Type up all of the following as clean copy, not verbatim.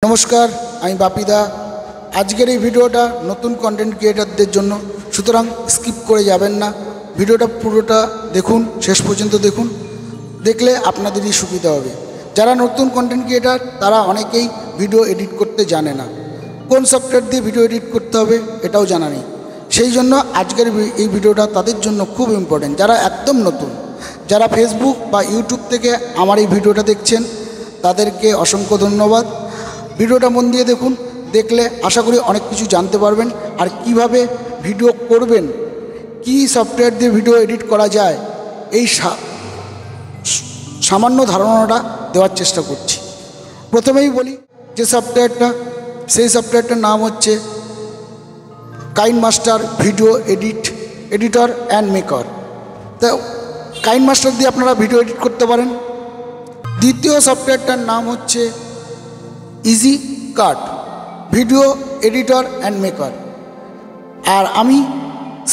নমস্কার, আমি বাপিদা। আজকের এই ভিডিওটা নতুন কন্টেন্ট ক্রিয়েটারদের জন্য, সুতরাং স্কিপ করে যাবেন না। ভিডিওটা পুরোটা দেখুন, শেষ পর্যন্ত দেখুন, দেখলে আপনাদেরই সুবিধা হবে। যারা নতুন কন্টেন্ট ক্রিয়েটার তারা অনেকেই ভিডিও এডিট করতে জানে না, কোন সফটওয়্যার দিয়ে ভিডিও এডিট করতে হবে এটাও জানা নেই। সেই জন্য আজকের এই ভিডিওটা তাদের জন্য খুব ইম্পর্টেন্ট, যারা একদম নতুন। যারা ফেসবুক বা ইউটিউব থেকে আমার এই ভিডিওটা দেখছেন তাদেরকে অসংখ্য ধন্যবাদ। ভিডিওটা মন দিয়ে দেখুন, দেখলে আশা করি অনেক কিছু জানতে পারবেন। আর কিভাবে ভিডিও করবেন, কি সফটওয়্যার দিয়ে ভিডিও এডিট করা যায়, এই সামান্য ধারণাটা দেওয়ার চেষ্টা করছি। প্রথমেই বলি যে সফটওয়্যারটা, সেই সফটওয়্যারটার নাম হচ্ছে KineMaster video editor and maker. তো কাইনমাস্টার দিয়ে আপনারা ভিডিও এডিট করতে পারেন। দ্বিতীয় সফটওয়্যারটার নাম হচ্ছে easy cut video editor and maker. আর আমি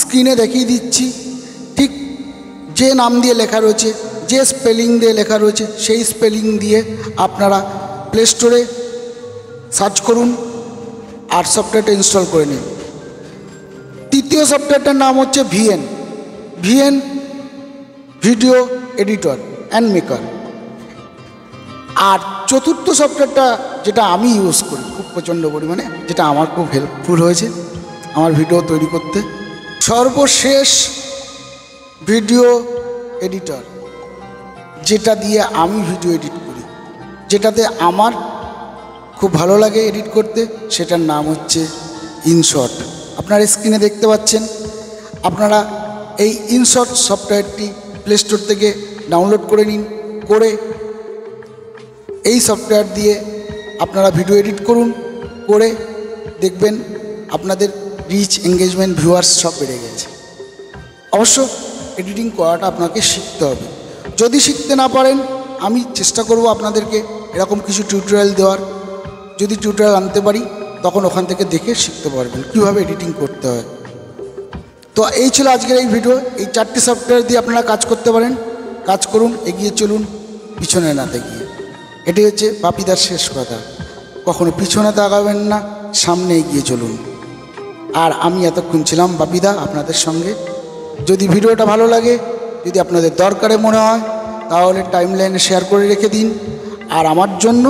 স্ক্রিনে দেখিয়ে দিচ্ছি, ঠিক যে নাম দিয়ে লেখা রয়েছে, যে স্পেলিং দিয়ে লেখা রয়েছে, সেই স্পেলিং দিয়ে আপনারা প্লে স্টোরে সার্চ করুন আর সফটওয়্যারটা ইনস্টল করে নিন। তৃতীয় সফটওয়্যারটার নাম হচ্ছে VN video editor and maker. আর চতুর্থ সফটওয়্যারটা যেটা আমি ইউজ করি খুব প্রচণ্ড পরিমাণে, যেটা আমার খুব হেল্পফুল হয়েছে আমার ভিডিও তৈরি করতে, সর্বশেষ ভিডিও এডিটর, যেটা দিয়ে আমি ভিডিও এডিট করি, যেটাতে আমার খুব ভালো লাগে এডিট করতে, সেটার নাম হচ্ছে ইনশট। আপনারা স্ক্রিনে দেখতে পাচ্ছেন। আপনারা এই ইনশট সফটওয়্যারটি প্লে স্টোর থেকে ডাউনলোড করে নিন, করে এই সফটওয়্যার দিয়ে আপনারা ভিডিও এডিট করুন, করে দেখবেন আপনাদের রিচ, এঙ্গেজমেন্ট, ভিউয়ার্স সব বেড়ে গেছে। অবশ্য এডিটিং করাটা আপনাকে শিখতে হবে। যদি শিখতে না পারেন, আমি চেষ্টা করব আপনাদেরকে এরকম কিছু টিউটোরিয়াল দেওয়ার। যদি টিউটোরিয়াল আনতে পারি তখন ওখান থেকে দেখে শিখতে পারবেন কীভাবে এডিটিং করতে হয়। তো এই ছিল আজকের এই ভিডিও। এই 4টি সফটওয়্যার দিয়ে আপনারা কাজ করতে পারেন। কাজ করুন, এগিয়ে চলুন, পিছনে না তাকিয়ে। এটি হচ্ছে বাপিদার শেষ কথা, কখনো পিছনে তাকাবেন না, সামনে এগিয়ে চলুন। আর আমি এতক্ষণ ছিলাম বাপিদা আপনাদের সঙ্গে। যদি ভিডিওটা ভালো লাগে, যদি আপনাদের দরকারে মনে হয়, তাহলে টাইমলাইনে শেয়ার করে রেখে দিন। আর আমার জন্য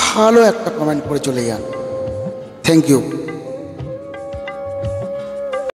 ভালো একটা কমেন্ট করে চলে যান। Thank you.